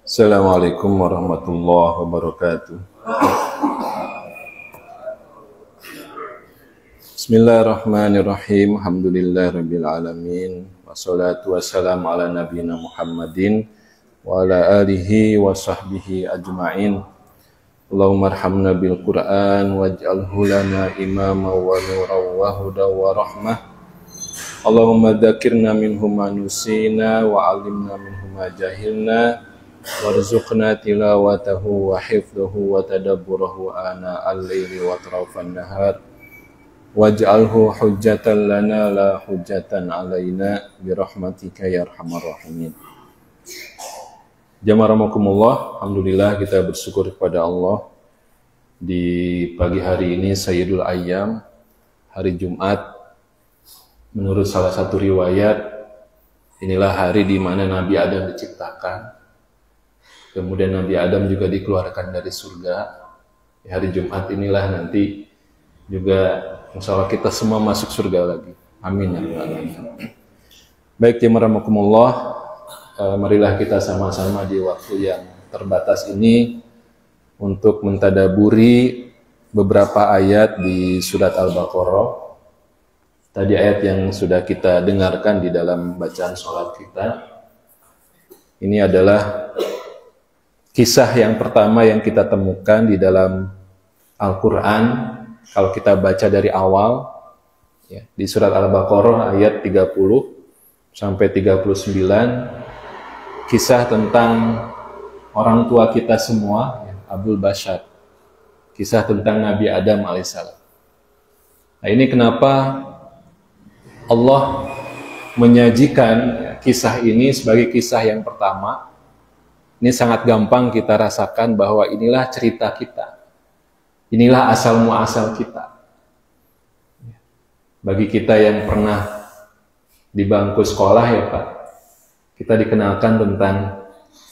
Assalamualaikum warahmatullahi wabarakatuh. Bismillahirrahmanirrahim. Alhamdulillahirabbil alamin. Wassalatu wassalamu ala nabiyina Muhammadin wa ala alihi wa sahbihi ajma'in. Allahumma arhamna bil Qur'an waj'alhu lana imama wa nuran wa huda wa rahmah. Allahumma dzakirna minhu ma nusina wa 'allimna minhu ma jahilna. Warzuqna tilawatahu wa hifdhahu wa tadabburahu ana al-laili wa atrafan nahar waj'alhu hujjatan lana la hujjatan alaina birahmatika ya arhamar rahimin. Jamaah rahimakumullah, alhamdulillah kita bersyukur kepada Allah di pagi hari ini Sayyidul Ayyam, hari Jumat. Menurut salah satu riwayat, inilah hari di mana Nabi Adam diciptakan. Kemudian Nabi Adam juga dikeluarkan dari surga. Di hari Jumat inilah nanti juga insya Allah kita semua masuk surga lagi. Amin ya rabbal alamin. Baik jemaah rahimakumullah, marilah kita sama-sama di waktu yang terbatas ini untuk mentadaburi beberapa ayat di surat Al-Baqarah. Tadi ayat yang sudah kita dengarkan di dalam bacaan sholat kita. Ini adalah kisah yang pertama yang kita temukan di dalam Al-Quran, kalau kita baca dari awal, ya, di surat Al-Baqarah ayat 30 sampai 39, kisah tentang orang tua kita semua, ya, Abul Bashar, kisah tentang Nabi Adam alaihissalam. Nah, ini kenapa Allah menyajikan kisah ini sebagai kisah yang pertama. Ini sangat gampang kita rasakan bahwa inilah cerita kita. Inilah asal muasal kita. Bagi kita yang pernah di bangku sekolah ya Pak, kita dikenalkan tentang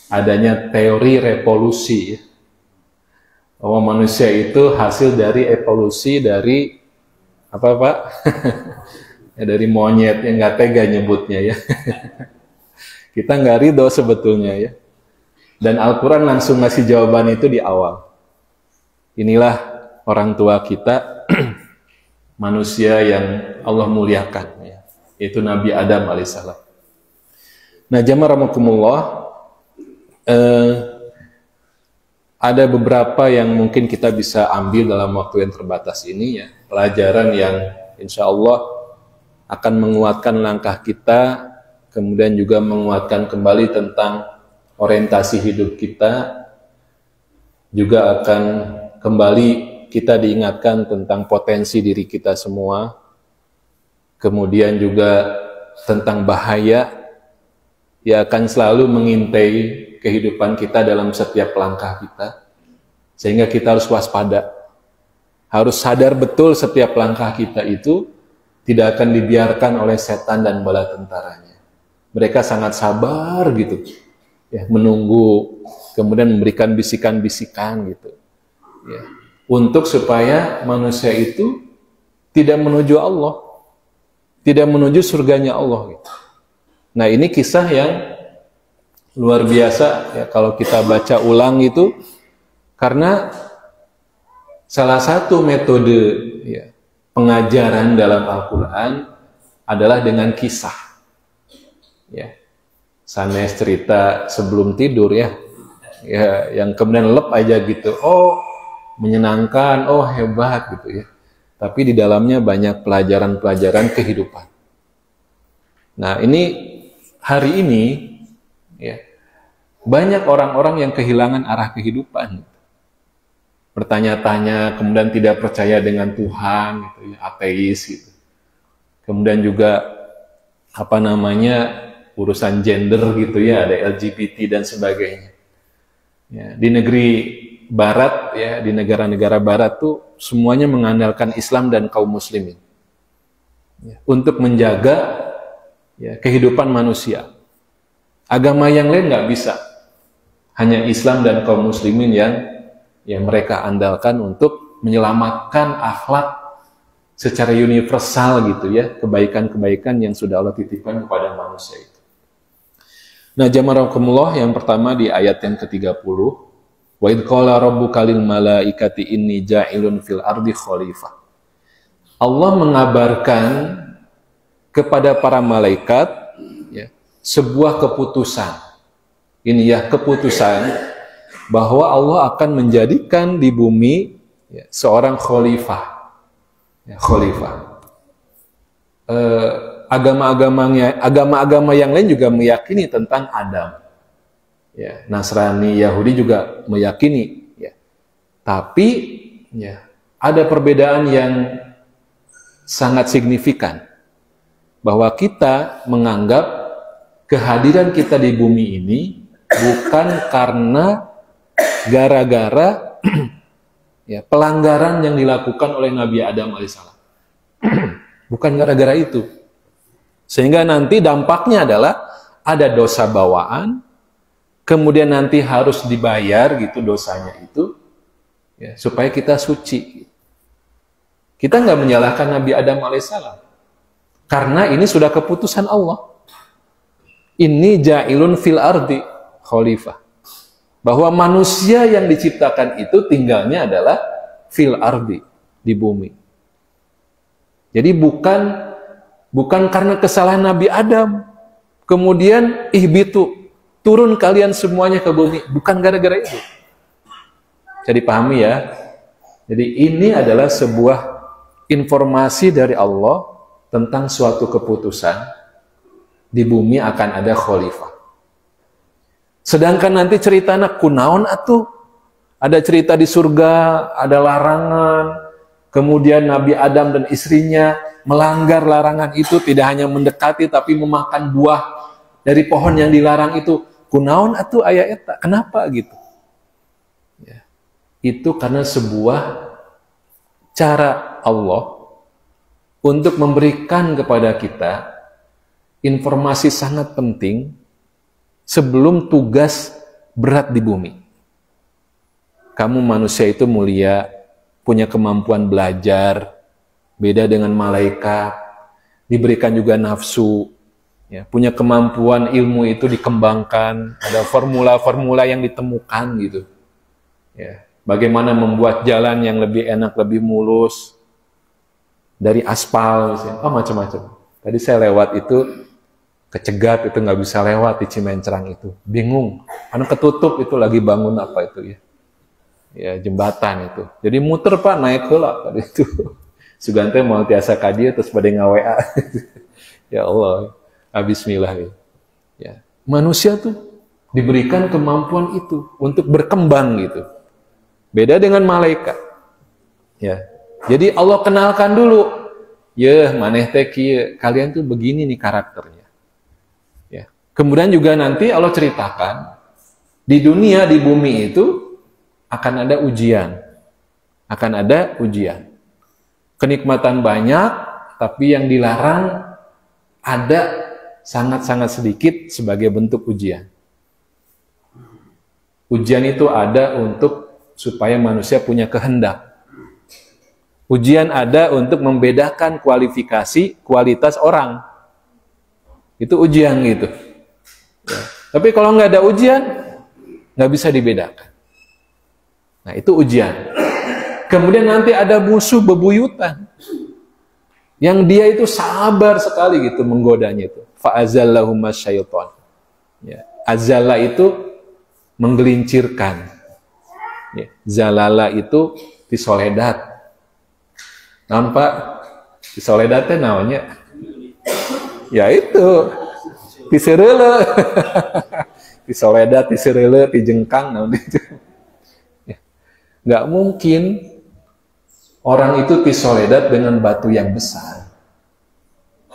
adanya teori revolusi. Bahwa manusia itu hasil dari evolusi dari apa Pak? Ya, dari monyet yang nggak tega nyebutnya ya. Kita nggak ridho sebetulnya ya. Dan Al-Quran langsung ngasih jawaban itu di awal. Inilah orang tua kita, manusia yang Allah muliakan, ya, yaitu Nabi Adam alaihissalam. Nah, jamaah rahimakumullah, ada beberapa yang mungkin kita bisa ambil dalam waktu yang terbatas ini, ya, pelajaran yang insya Allah akan menguatkan langkah kita, kemudian juga menguatkan kembali tentang orientasi hidup kita, juga akan kembali kita diingatkan tentang potensi diri kita semua, kemudian juga tentang bahaya yang akan selalu mengintai kehidupan kita dalam setiap langkah kita, sehingga kita harus waspada, harus sadar betul setiap langkah kita itu tidak akan dibiarkan oleh setan dan bala tentaranya. Mereka sangat sabar gitu, ya, menunggu, kemudian memberikan bisikan-bisikan gitu, ya, untuk supaya manusia itu tidak menuju Allah, tidak menuju surganya Allah gitu. Nah, ini kisah yang luar biasa ya kalau kita baca ulang itu, karena salah satu metode, ya, pengajaran dalam Al-Quran adalah dengan kisah, ya. Sanes cerita sebelum tidur ya, yang kemudian lep aja gitu, oh menyenangkan, oh hebat gitu ya, tapi di dalamnya banyak pelajaran-pelajaran kehidupan. Nah, ini hari ini ya, banyak orang-orang yang kehilangan arah kehidupan, bertanya-tanya, kemudian tidak percaya dengan Tuhan gitu ya, ateis gitu. Kemudian juga apa namanya, urusan gender gitu ya, ada LGBT dan sebagainya. Ya, di negeri barat ya, di negara-negara barat tuh semuanya mengandalkan Islam dan kaum muslimin, ya, untuk menjaga, ya, kehidupan manusia. Agama yang lain nggak bisa, hanya Islam dan kaum muslimin yang mereka andalkan untuk menyelamatkan akhlak secara universal gitu ya, kebaikan-kebaikan yang sudah Allah titipkan kepada manusia itu. Nah, jamarakumullah, yang pertama di ayat yang ke-30, wa idh qala rabbuka lil malaikati inni ja'ilun fil ardi khalifah. Allah mengabarkan kepada para malaikat ya, sebuah keputusan. Ini ya keputusan bahwa Allah akan menjadikan di bumi ya, seorang khalifah. Ya, khalifah. Agama-agama yang lain juga meyakini tentang Adam. Ya, Nasrani, Yahudi juga meyakini. Ya. Tapi ya, ada perbedaan yang sangat signifikan. Bahwa kita menganggap kehadiran kita di bumi ini bukan karena gara-gara ya, pelanggaran yang dilakukan oleh Nabi Adam alaihissalam. Bukan gara-gara itu. Sehingga nanti dampaknya adalah ada dosa bawaan, kemudian nanti harus dibayar gitu dosanya itu, ya, supaya kita suci. Kita nggak menyalahkan Nabi Adam alaihissalam, karena ini sudah keputusan Allah. Ini ja'ilun fil ardi khalifah. Bahwa manusia yang diciptakan itu tinggalnya adalah fil ardi, di bumi. Jadi bukan karena kesalahan Nabi Adam, kemudian ihbitu, turun kalian semuanya ke bumi. Bukan gara-gara itu. Jadi pahami ya. Jadi ini adalah sebuah informasi dari Allah tentang suatu keputusan di bumi akan ada khalifah. Sedangkan nanti cerita anak kunaon atuh, ada cerita di surga, ada larangan, kemudian Nabi Adam dan istrinya melanggar larangan itu, tidak hanya mendekati tapi memakan buah dari pohon yang dilarang itu. Kunaon atuh aya eta, kenapa gitu? Ya. Itu karena sebuah cara Allah untuk memberikan kepada kita informasi sangat penting sebelum tugas berat di bumi. Kamu manusia itu mulia, punya kemampuan belajar, beda dengan malaikat, diberikan juga nafsu, ya, punya kemampuan ilmu itu dikembangkan, ada formula-formula yang ditemukan gitu. Ya, bagaimana membuat jalan yang lebih enak, lebih mulus, dari aspal, macam-macam. Tadi saya lewat itu, kecegat itu nggak bisa lewat di Cimencerang itu, bingung, karena ketutup itu lagi bangun apa itu ya, ya jembatan itu, jadi muter Pak naik ke lah tadi itu, Sugante mau tiasa kadia terus pada ngawa, ya Allah, Bismillah ya, manusia tuh diberikan kemampuan itu untuk berkembang gitu, beda dengan malaikat, ya, jadi Allah kenalkan dulu, ya maneh teh kieu, kalian tuh begini nih karakternya. Kemudian juga nanti Allah ceritakan, di dunia, di bumi itu akan ada ujian. Akan ada ujian. Kenikmatan banyak, tapi yang dilarang ada sangat-sangat sedikit sebagai bentuk ujian. Ujian itu ada untuk supaya manusia punya kehendak. Ujian ada untuk membedakan kualifikasi, kualitas orang. Itu ujian gitu. Ya. Tapi kalau nggak ada ujian, nggak bisa dibedakan. Nah itu ujian. Kemudian nanti ada musuh bebuyutan, yang dia itu sabar sekali gitu menggodanya itu. Fa'azallahumma syaitan. Ya. Azalla itu menggelincirkan. Ya. Zalala itu tisoledat. Nampak tisoledatnya namanya. Ya itu. Tisereule, tisoledat, tisereule, tijengkang, nggak mungkin orang itu tisoledat dengan batu yang besar,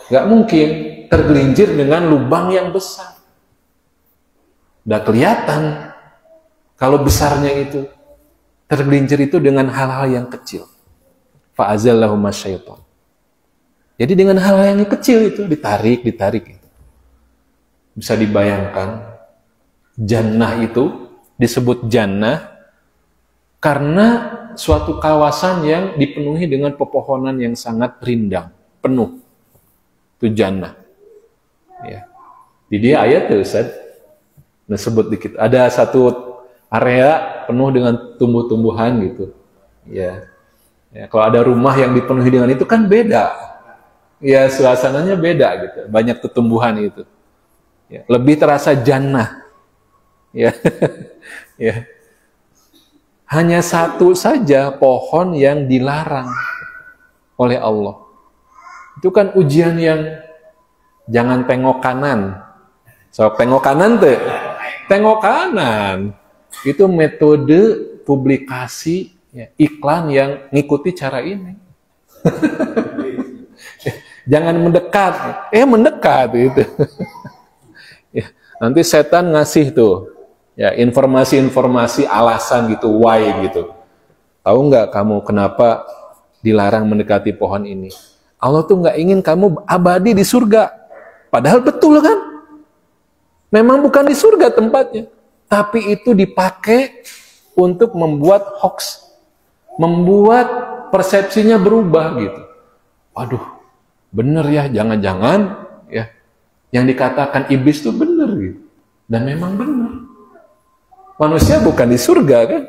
nggak mungkin tergelincir dengan lubang yang besar. Udah kelihatan kalau besarnya itu, tergelincir itu dengan hal-hal yang kecil. Fa'azallahumma syaitan. Jadi dengan hal-hal yang kecil itu ditarik. Bisa dibayangkan, jannah itu disebut jannah karena suatu kawasan yang dipenuhi dengan pepohonan yang sangat rindang, penuh. Itu jannah. Ya. Di dia ayat ya Ustaz, Nah, sebut dikit. Ada satu area penuh dengan tumbuh-tumbuhan gitu. Ya. Ya, kalau ada rumah yang dipenuhi dengan itu kan beda. Ya, suasananya beda gitu. Banyak tumbuhan itu. Ya, lebih terasa jannah. Ya. Ya. Hanya satu saja pohon yang dilarang oleh Allah. Itu kan ujian yang jangan tengok kanan. So, tengok kanan tuh. Tengok kanan. Itu metode publikasi ya, iklan yang ngikuti cara ini. Jangan mendekat. Mendekat itu. Ya, nanti setan ngasih tuh ya informasi-informasi alasan gitu, why gitu. Tahu nggak kamu kenapa dilarang mendekati pohon ini? Allah tuh nggak ingin kamu abadi di surga. Padahal betul kan? Memang bukan di surga tempatnya. Tapi itu dipakai untuk membuat hoax. Membuat persepsinya berubah gitu. Waduh, bener ya, jangan-jangan ya yang dikatakan iblis itu bener gitu. Dan memang benar. Manusia bukan di surga kan?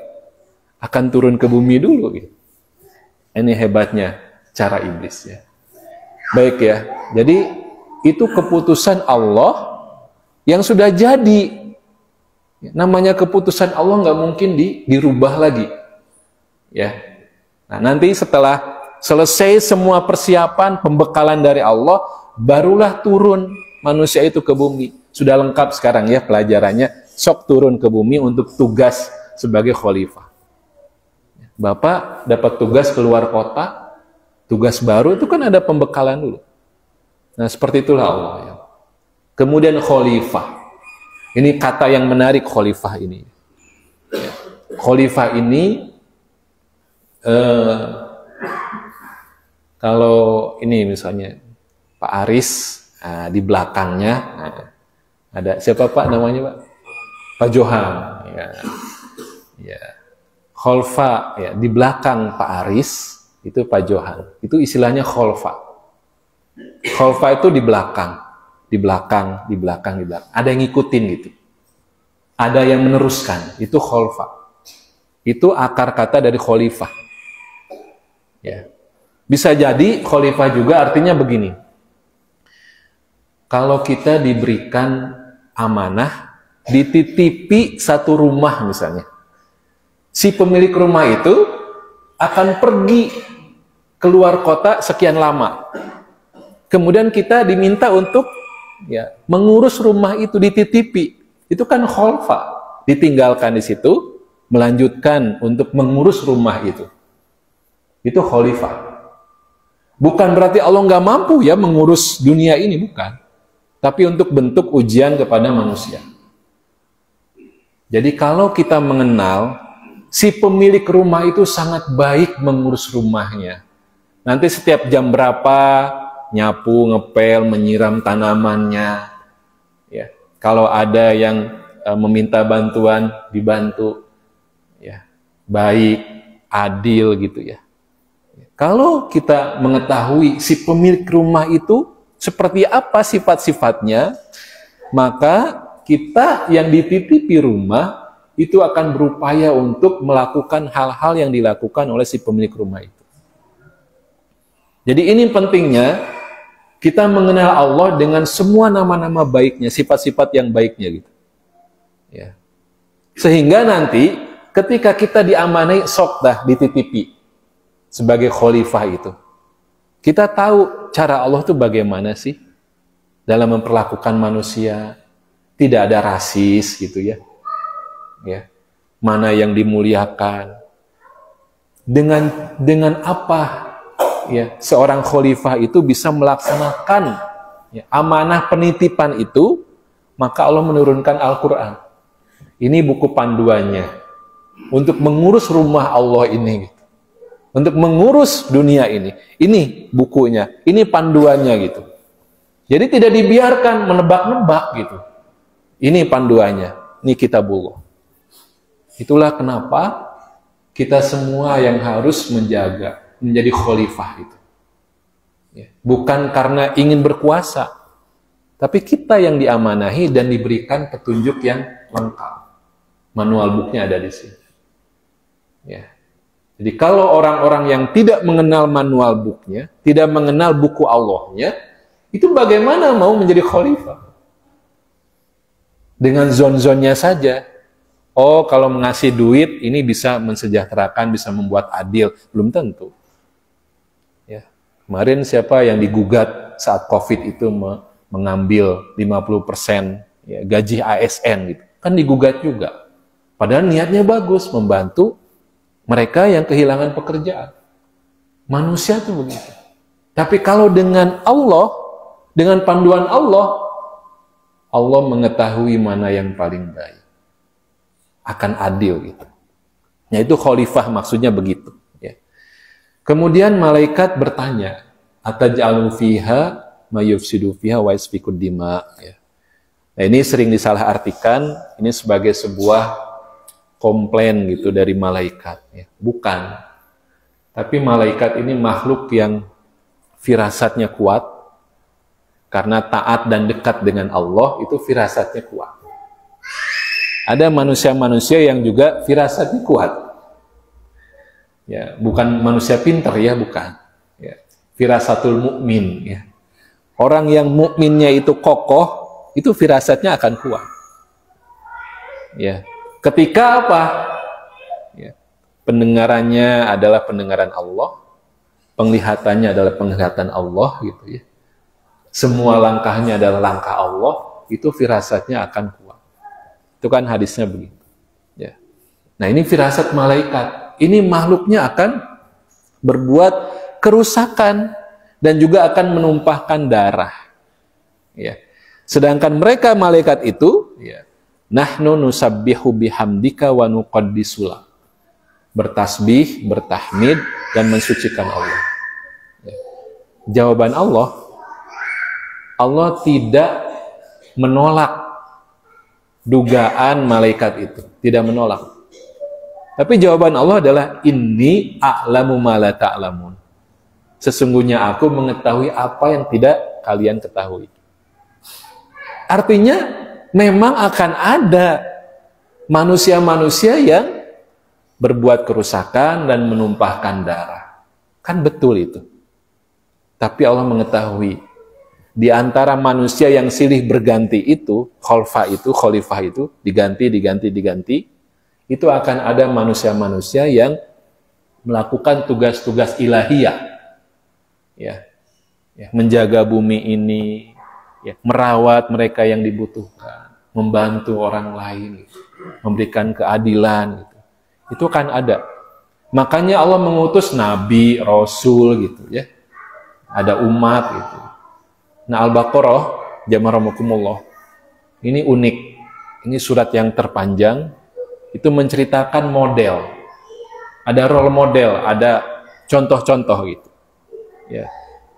Akan turun ke bumi dulu gitu. Ini hebatnya cara iblis ya. Baik ya. Jadi itu keputusan Allah yang sudah jadi. Namanya keputusan Allah nggak mungkin dirubah lagi. Ya. Nah, nanti setelah selesai semua persiapan pembekalan dari Allah, barulah turun manusia itu ke bumi. Sudah lengkap sekarang ya pelajarannya. Sok turun ke bumi untuk tugas sebagai khalifah. Bapak dapat tugas keluar kota, tugas baru itu kan ada pembekalan dulu. Nah, seperti itulah Allah ya. Kemudian khalifah. Ini kata yang menarik khalifah ini. Ya. Khalifah ini kalau ini misalnya Pak Aris di belakangnya ada siapa Pak namanya Pak? Pak Johan. Ya. Ya. Khalfa ya di belakang Pak Aris itu Pak Johan. Itu istilahnya khalfa. Khalfa itu di belakang. Di belakang. Ada yang ngikutin gitu. Ada yang meneruskan. Itu khalfa. Itu akar kata dari khalifah. Ya. Bisa jadi khalifah juga artinya begini. Kalau kita diberikan amanah, dititipi satu rumah misalnya. Si pemilik rumah itu akan pergi keluar kota sekian lama. Kemudian kita diminta untuk ya, mengurus rumah itu, dititipi. Itu kan khalfa. Ditinggalkan di situ, melanjutkan untuk mengurus rumah itu. Itu khalifah. Bukan berarti Allah nggak mampu ya mengurus dunia ini, bukan. Tapi untuk bentuk ujian kepada manusia. Jadi kalau kita mengenal si pemilik rumah itu sangat baik mengurus rumahnya. Nanti setiap jam berapa nyapu, ngepel, menyiram tanamannya. Ya, kalau ada yang meminta bantuan dibantu. Ya, baik, adil gitu ya. Kalau kita mengetahui si pemilik rumah itu seperti apa sifat-sifatnya, maka kita yang dititipi rumah itu akan berupaya untuk melakukan hal-hal yang dilakukan oleh si pemilik rumah itu. Jadi ini pentingnya kita mengenal Allah dengan semua nama-nama baiknya, sifat-sifat yang baiknya gitu. Ya. Sehingga nanti ketika kita diamanai sok dah dititipi sebagai khalifah itu. Kita tahu cara Allah itu bagaimana sih dalam memperlakukan manusia. Tidak ada rasis gitu ya. Ya. Mana yang dimuliakan. Dengan apa ya seorang khalifah itu bisa melaksanakan ya, amanah penitipan itu, maka Allah menurunkan Al-Qur'an. Ini buku panduannya untuk mengurus rumah Allah ini gitu. Untuk mengurus dunia ini. Ini bukunya, ini panduannya gitu. Jadi tidak dibiarkan menebak-nebak gitu. Ini panduannya, ini kitabullah. Itulah kenapa kita semua yang harus menjaga, menjadi khalifah itu. Ya. Bukan karena ingin berkuasa, tapi kita yang diamanahi dan diberikan petunjuk yang lengkap. Manual booknya ada di sini. Ya. Jadi kalau orang-orang yang tidak mengenal manual booknya, tidak mengenal buku Allahnya, itu bagaimana mau menjadi khalifah? Dengan zon-zonnya saja. Oh, kalau mengasih duit, ini bisa mensejahterakan, bisa membuat adil. Belum tentu. Ya. Kemarin siapa yang digugat saat COVID itu mengambil 50% ya, gaji ASN gitu. Kan digugat juga. Padahal niatnya bagus, membantu mereka yang kehilangan pekerjaan. Manusia tuh begitu. Tapi kalau dengan Allah, dengan panduan Allah, Allah mengetahui mana yang paling baik. Akan adil gitu. Nah itu khalifah maksudnya begitu. Ya. Kemudian malaikat bertanya, ataj'alu fiha ma yufsidu fiha wa yasfikud dima. Ya. Nah ini sering disalahartikan, ini sebagai sebuah komplain gitu dari malaikat. Ya. Bukan. Tapi malaikat ini makhluk yang firasatnya kuat, karena taat dan dekat dengan Allah, itu firasatnya kuat. Ada manusia-manusia yang juga firasatnya kuat. Ya, bukan manusia pintar ya, bukan. Ya. Firasatul mukmin ya. Orang yang mukminnya itu kokoh, itu firasatnya akan kuat. Ya. Ketika apa? Ya. Pendengarannya adalah pendengaran Allah, penglihatannya adalah penglihatan Allah, gitu ya. Semua langkahnya adalah langkah Allah, itu firasatnya akan kuat. Itu kan hadisnya begitu. Ya. Nah ini firasat malaikat. Ini makhluknya akan berbuat kerusakan dan juga akan menumpahkan darah. Ya. Sedangkan mereka malaikat itu, ya, nahnu nusabbihu bihamdika wa nuqaddisu lak. Bertasbih, bertahmid, dan mensucikan Allah. Ya. Jawaban Allah, Allah tidak menolak dugaan malaikat itu. Tidak menolak. Tapi jawaban Allah adalah, inni a'lamu ma la ta'lamun. Sesungguhnya aku mengetahui apa yang tidak kalian ketahui. Artinya, memang akan ada manusia-manusia yang berbuat kerusakan dan menumpahkan darah. Kan betul itu. Tapi Allah mengetahui, di antara manusia yang silih berganti itu, khalifah itu, diganti, itu akan ada manusia-manusia yang melakukan tugas-tugas ilahiyah. Ya. Ya, menjaga bumi ini, ya, merawat mereka yang dibutuhkan, membantu orang lain, memberikan keadilan, gitu. Itu kan ada. Makanya Allah mengutus nabi, rasul gitu ya. Ada umat gitu. Nah, Al-Baqarah, jamaramukumullah. Ini unik. Ini surat yang terpanjang, itu menceritakan model. Ada role model, ada contoh-contoh gitu. Ya.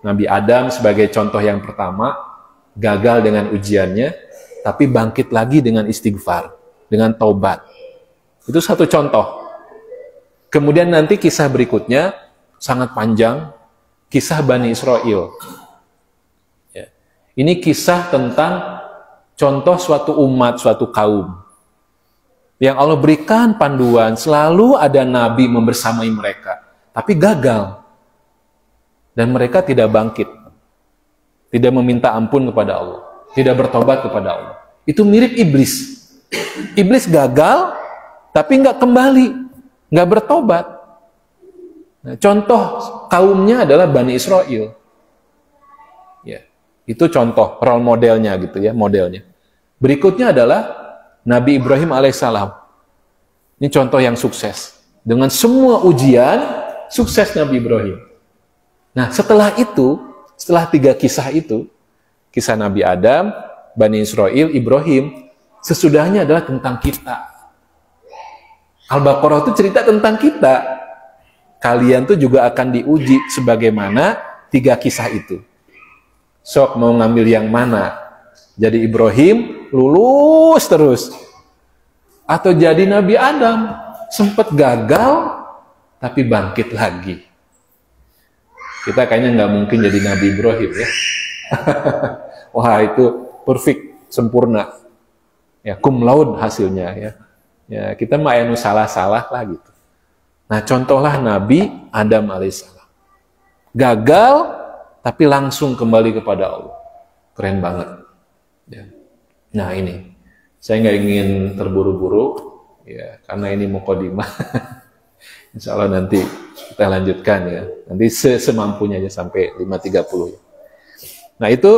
Nabi Adam sebagai contoh yang pertama, gagal dengan ujiannya, tapi bangkit lagi dengan istighfar, dengan taubat. Itu satu contoh. Kemudian nanti kisah berikutnya sangat panjang, kisah Bani Israel. Ya. Ini kisah tentang contoh suatu umat, suatu kaum yang Allah berikan panduan, selalu ada nabi membersamai mereka, tapi gagal. Dan mereka tidak bangkit, tidak meminta ampun kepada Allah, tidak bertobat kepada Allah. Itu mirip iblis. Iblis gagal, tapi nggak kembali, nggak bertobat. Nah, contoh kaumnya adalah Bani Israel. Ya, itu contoh role modelnya gitu ya, modelnya. Berikutnya adalah Nabi Ibrahim alaihissalam. Ini contoh yang sukses. Dengan semua ujian, sukses Nabi Ibrahim. Nah, setelah itu, setelah 3 kisah itu, kisah Nabi Adam, Bani Israel, Ibrahim, sesudahnya adalah tentang kita. Al-Baqarah itu cerita tentang kita. Kalian tuh juga akan diuji sebagaimana 3 kisah itu. Sok mau ngambil yang mana? Jadi Ibrahim lulus terus. Atau jadi Nabi Adam, sempat gagal, tapi bangkit lagi. Kita kayaknya nggak mungkin jadi Nabi Ibrahim ya. Wah itu perfect, sempurna. Ya, cum laude hasilnya ya. Ya, kita mah anu salah-salah lah gitu. Nah, contohlah Nabi Adam alaihissalam. Gagal tapi langsung kembali kepada Allah. Keren banget. Ya. Nah, ini saya nggak ingin terburu-buru ya, karena ini mukadimah. Insya Allah nanti kita lanjutkan ya. Nanti semampunya aja sampai 5.30 ya. Nah, itu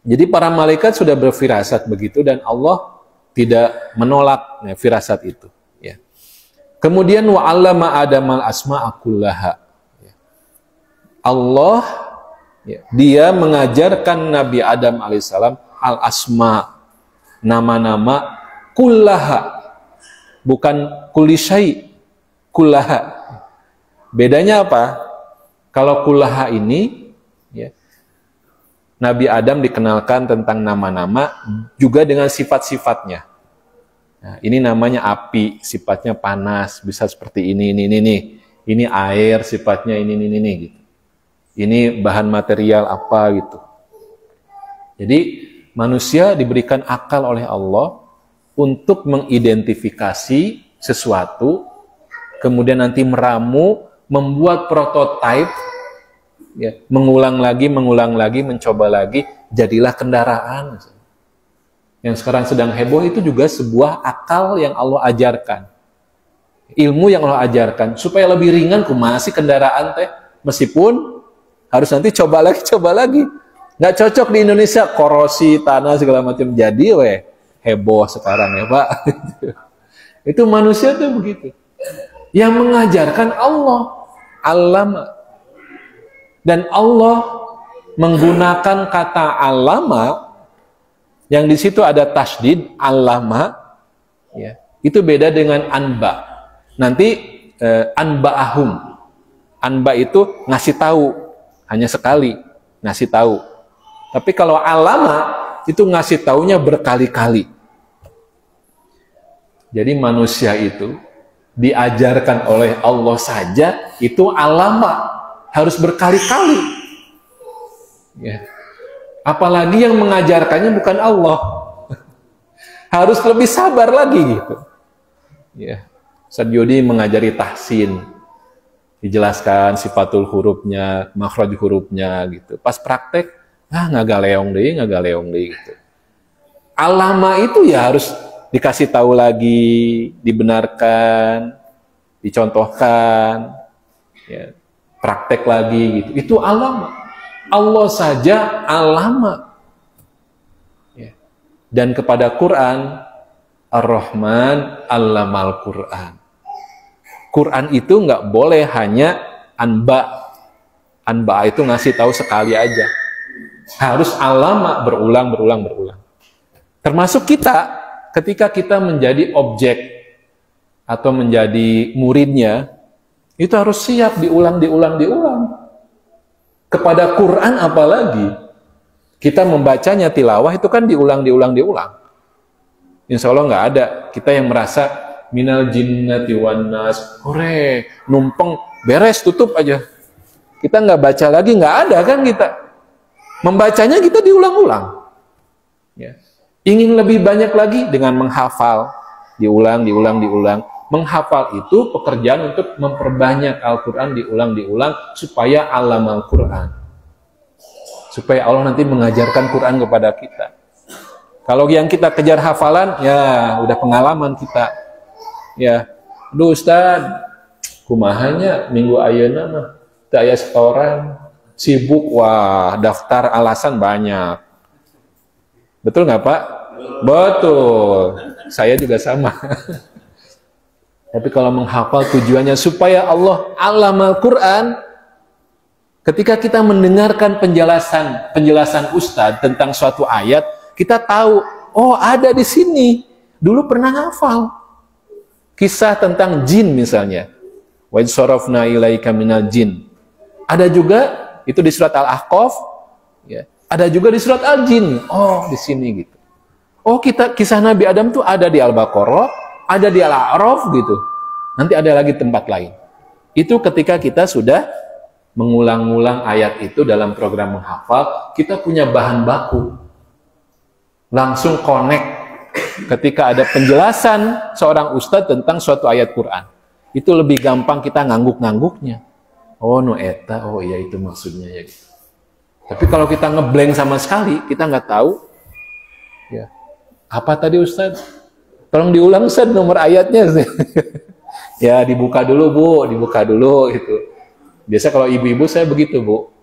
jadi para malaikat sudah berfirasat begitu dan Allah tidak menolak ya, firasat itu. Ya. Kemudian wa'allama Adamal asma'a kullaha. Ya. Allah ya, dia mengajarkan Nabi Adam alaihissalam al-asma, nama-nama kullaha, bukan kulisyai, kullaha. Bedanya apa? Kalau kullaha ini ya, Nabi Adam dikenalkan tentang nama-nama juga dengan sifat-sifatnya. Nah, ini namanya api, sifatnya panas, bisa seperti ini. Ini air, sifatnya ini gitu. Ini bahan material apa gitu. Jadi manusia diberikan akal oleh Allah untuk mengidentifikasi sesuatu, kemudian nanti meramu, membuat prototipe, ya, mengulang lagi, mencoba lagi, jadilah kendaraan. Yang sekarang sedang heboh itu juga sebuah akal yang Allah ajarkan. Ilmu yang Allah ajarkan, supaya lebih ringan kumasi kendaraan teh, meskipun harus nanti coba lagi. Nggak cocok di Indonesia, korosi, tanah, segala macam. Jadi heboh sekarang ya Pak. Itu manusia tuh begitu. Yang mengajarkan Allah, allama. Dan Allah menggunakan kata allama, yang di situ ada tasdid, allama, ya, itu beda dengan anba. Nanti anba'ahum. Anba itu ngasih tahu, hanya sekali ngasih tahu. Tapi kalau allama itu ngasih taunya berkali-kali. Jadi manusia itu diajarkan oleh Allah saja itu allama, harus berkali-kali. Ya. Apalagi yang mengajarkannya bukan Allah. Harus lebih sabar lagi gitu. Ya. Ustaz Yudi mengajari tahsin. Dijelaskan sifatul hurufnya, makhraj hurufnya gitu. Pas praktek, ngagaleong deh gitu. Allama itu ya harus dikasih tahu lagi, dibenarkan, dicontohkan, ya, praktek lagi gitu. Itu allama. Allah saja allama. Ya. Dan kepada Quran, Ar-Rahman allamal Quran. Quran itu nggak boleh hanya anba. Anba itu ngasih tahu sekali aja. Harus allama, berulang. Termasuk kita, ketika kita menjadi objek atau menjadi muridnya, itu harus siap diulang. Kepada Quran apalagi, kita membacanya tilawah itu kan diulang. Insya Allah nggak ada kita yang merasa minal jinnati wan nas, numpeng beres tutup aja. Kita nggak baca lagi, nggak ada kan kita. Membacanya kita diulang-ulang. Ya. Ingin lebih banyak lagi dengan menghafal, diulang. Menghafal itu pekerjaan untuk memperbanyak Al-Quran, diulang supaya alam Al-Quran. Supaya Allah nanti mengajarkan Quran kepada kita. Kalau yang kita kejar hafalan, ya udah pengalaman kita. Ya, aduh Ustaz, kumahanya minggu ayeuna mah teu aya setoran, sibuk, wah daftar alasan banyak. Betul nggak Pak? Betul. Saya juga sama. Tapi kalau menghafal tujuannya supaya Allah alamal Quran, ketika kita mendengarkan penjelasan Ustadz tentang suatu ayat, kita tahu, oh ada di sini. Dulu pernah hafal. Kisah tentang jin misalnya. Wa idh sarafna ilaika minal jin. Ada juga itu di surat Al-Ahqaf, ya. Ada juga di surat Al-Jin. Oh, di sini gitu. Oh, kisah Nabi Adam tuh ada di Al-Baqarah, ada di Al-A'raf gitu. Nanti ada lagi tempat lain. Itu ketika kita sudah mengulang-ulang ayat itu dalam program menghafal, kita punya bahan baku. Langsung connect ketika ada penjelasan seorang ustadz tentang suatu ayat Quran, itu lebih gampang kita ngangguk-ngangguknya. Oh, no eta, oh iya itu maksudnya ya gitu. Tapi kalau kita ngeblank sama sekali, kita nggak tahu, ya apa tadi Ustadz? Tolong diulang Ustadz nomor ayatnya. Ya dibuka dulu Bu, dibuka dulu itu. Biasa kalau ibu-ibu saya begitu Bu.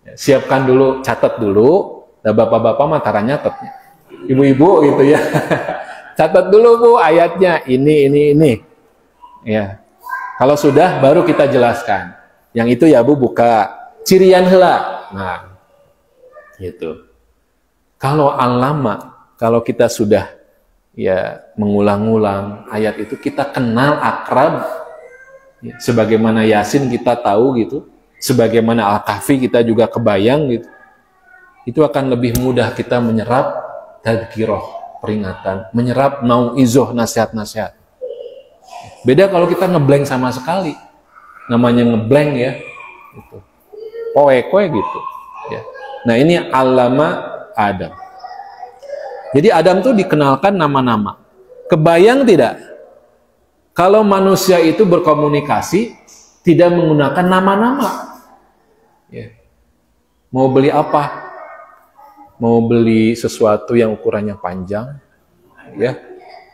Ya, siapkan dulu, catat dulu. Dan bapak-bapak mah tara nyatetnya. Ibu-ibu gitu ya. Catat dulu Bu ayatnya, ini. Ya. Kalau sudah baru kita jelaskan. Yang itu ya Bu buka cirian heula. Nah, gitu. Kalau al-lama, kalau kita sudah ya mengulang-ulang ayat itu, kita kenal akrab. Ya, sebagaimana Yasin kita tahu gitu, sebagaimana Al-Kahfi kita juga kebayang gitu. Itu akan lebih mudah kita menyerap tadzkirah, peringatan, menyerap nau'izoh, nasihat-nasihat. Beda kalau kita ngeblank sama sekali. Namanya ngeblank ya. Gitu. Poe-koe gitu. Ya. Nah ini alama Adam. Jadi Adam tuh dikenalkan nama-nama. Kebayang tidak? Kalau manusia itu berkomunikasi tidak menggunakan nama-nama. Ya. Mau beli apa? Mau beli sesuatu yang ukurannya panjang, ya.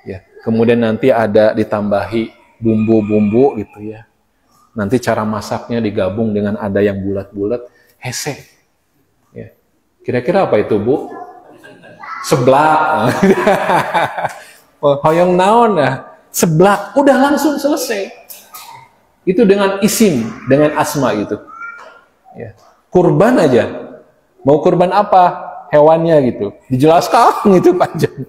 Ya. Kemudian nanti ada ditambahi bumbu-bumbu gitu ya. Nanti cara masaknya digabung dengan ada yang bulat-bulat, hese. Ya. Kira-kira apa itu, Bu? Seblak. Hoyong naon ya? Seblak. Udah langsung selesai. Itu dengan isim, dengan asma itu. Ya. Kurban aja. Mau kurban apa? Hewannya gitu. Dijelaskan itu panjang.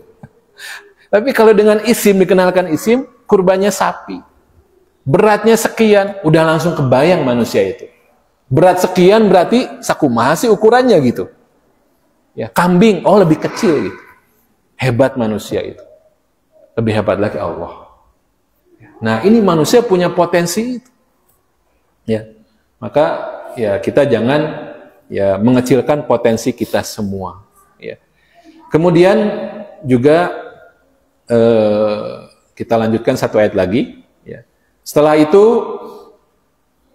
Tapi kalau dengan isim, dikenalkan isim, kurbannya sapi. Beratnya sekian, udah langsung kebayang manusia itu. Berat sekian berarti sakumaha sih ukurannya gitu. Ya, kambing, oh lebih kecil gitu. Hebat manusia itu. Lebih hebat lagi Allah. Nah, ini manusia punya potensi itu. Ya. Maka ya kita jangan ya mengecilkan potensi kita semua. Ya. Kemudian juga kita lanjutkan satu ayat lagi. Ya. Setelah itu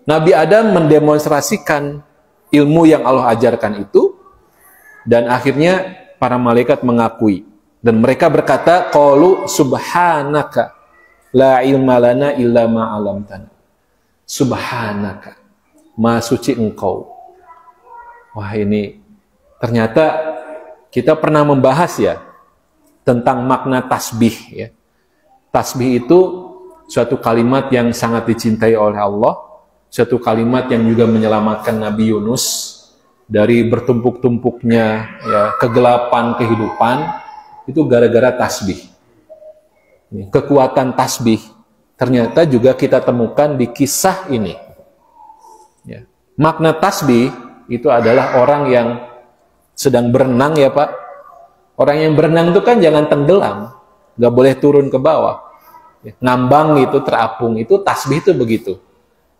Nabi Adam mendemonstrasikan ilmu yang Allah ajarkan itu, dan akhirnya para malaikat mengakui, dan mereka berkata, qalu subhanaka la ilma lana illa ma 'allamtana. Subhanaka, maha suci engkau. Wah, ini ternyata kita pernah membahas ya tentang makna tasbih ya. Tasbih itu suatu kalimat yang sangat dicintai oleh Allah, suatu kalimat yang juga menyelamatkan Nabi Yunus dari bertumpuk-tumpuknya ya kegelapan kehidupan, itu gara-gara tasbih. Kekuatan tasbih ternyata juga kita temukan di kisah ini. Ya. Makna tasbih itu adalah orang yang sedang berenang ya Pak. Orang yang berenang itu kan jangan tenggelam, nggak boleh turun ke bawah. Ya. Ngambang gitu, terapung, itu tasbih itu begitu.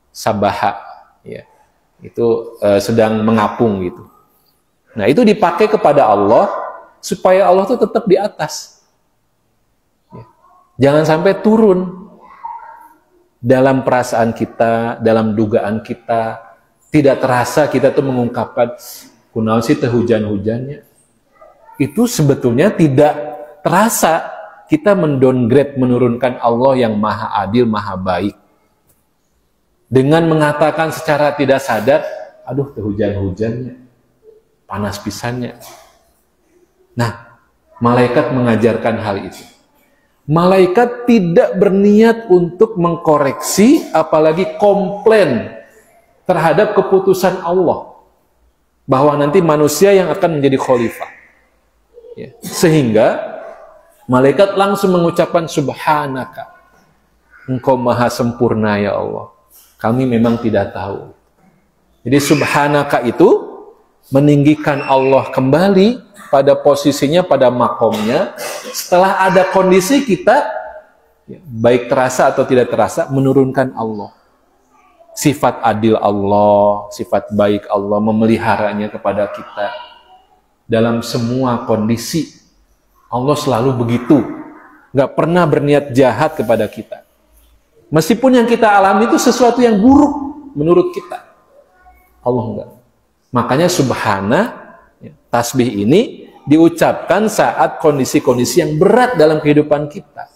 Sabaha, ya. Itu sedang mengapung gitu. Nah itu dipakai kepada Allah supaya Allah itu tetap di atas. Ya. Jangan sampai turun dalam perasaan kita, dalam dugaan kita. Tidak terasa kita tuh mengungkapkan kunaon sih teh hujan-hujannya. Itu sebetulnya tidak terasa kita mendowngrade, menurunkan Allah yang maha adil, maha baik. Dengan mengatakan secara tidak sadar, aduh teh hujan-hujannya, panas pisannya. Nah, malaikat mengajarkan hal itu. Malaikat tidak berniat untuk mengkoreksi, apalagi komplain terhadap keputusan Allah bahwa nanti manusia yang akan menjadi khalifah. Ya. Sehingga malaikat langsung mengucapkan subhanaka, engkau maha sempurna ya Allah, kami memang tidak tahu. Jadi subhanaka itu meninggikan Allah kembali pada posisinya, pada makomnya, setelah ada kondisi kita ya, baik terasa atau tidak terasa, menurunkan Allah. Sifat adil Allah, sifat baik Allah, memeliharanya kepada kita dalam semua kondisi. Allah selalu begitu nggak pernah berniat jahat kepada kita. Meskipun yang kita alami itu sesuatu yang buruk menurut kita, Allah enggak. Makanya subhana, tasbih ini diucapkan saat kondisi-kondisi yang berat dalam kehidupan kita.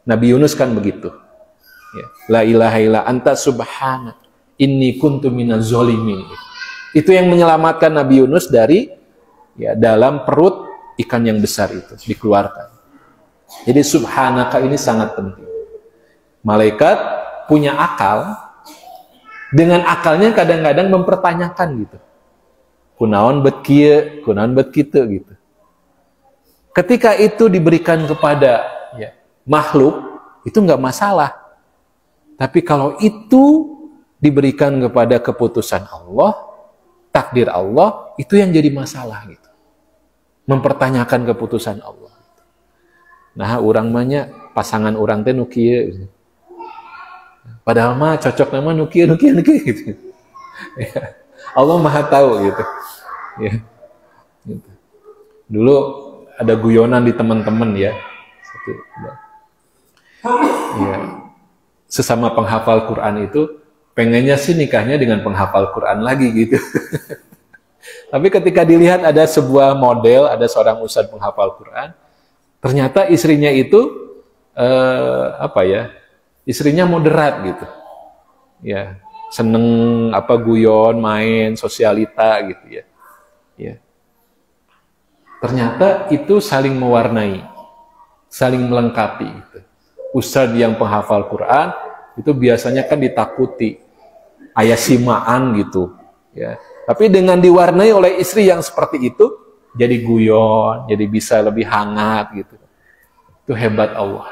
Nabi Yunus kan begitu. La ilaha illa anta subhana inni kuntu minaz zalimin. Itu yang menyelamatkan Nabi Yunus dari dalam perut ikan yang besar itu dikeluarkan. Jadi subhanaka ini sangat penting. Malaikat punya akal, dengan akalnya kadang-kadang mempertanyakan gitu. Kunaon bet kieu, kunaon bet kitu gitu. Ketika itu diberikan kepada makhluk, itu nggak masalah. Tapi kalau itu diberikan kepada keputusan Allah, takdir Allah, itu yang jadi masalah gitu. Mempertanyakan keputusan Allah. Nah, urang mahnya pasangan urang teh nu kieu. Padahal mah cocok nama nu kieu gitu. Ya. Allah Maha tahu gitu. Ya. Gitu. Dulu ada guyonan di teman-teman ya. Ya. Sesama penghafal Quran itu pengennya sih nikahnya dengan penghafal Quran lagi gitu. Tapi ketika dilihat ada sebuah model, ada seorang ustadz penghafal Quran, ternyata istrinya itu istrinya moderat gitu. Ya, seneng guyon, main, sosialita gitu ya. Ya. Ternyata itu saling mewarnai, saling melengkapi gitu. Ustadz yang penghafal Quran itu biasanya kan ditakuti, aya simaan gitu, ya. Tapi dengan diwarnai oleh istri yang seperti itu, jadi guyon, jadi bisa lebih hangat gitu. Itu hebat Allah.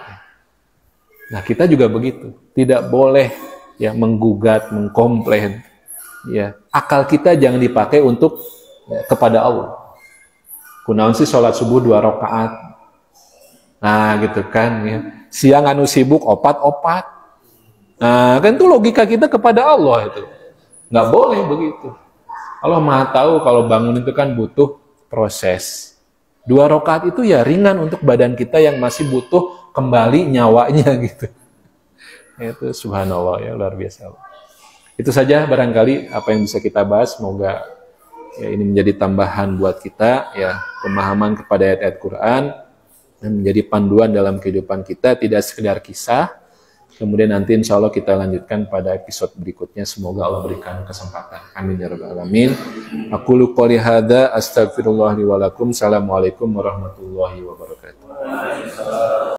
Nah, kita juga begitu. Tidak boleh menggugat, mengkomplain. Ya, akal kita jangan dipakai untuk kepada Allah. Kunaon sih sholat subuh 2 rakaat. Nah, gitu kan ya. Siang anu sibuk opat-opat. Nah, kan itu logika kita kepada Allah itu. Nggak boleh begitu. Allah Maha tahu kalau bangun itu kan butuh proses. 2 rakaat itu ya ringan untuk badan kita yang masih butuh kembali nyawanya gitu. Itu subhanallah ya, luar biasa. Itu saja barangkali apa yang bisa kita bahas. Semoga ini menjadi tambahan buat kita ya, pemahaman kepada ayat-ayat Quran dan menjadi panduan dalam kehidupan kita, tidak sekedar kisah. Kemudian nanti insya Allah kita lanjutkan pada episode berikutnya. Semoga Allah berikan kesempatan. Amin ya rabbal alamin. Aqulu qouli hadza astaghfirullah li wa lakum. Assalamualaikum warahmatullahi wabarakatuh.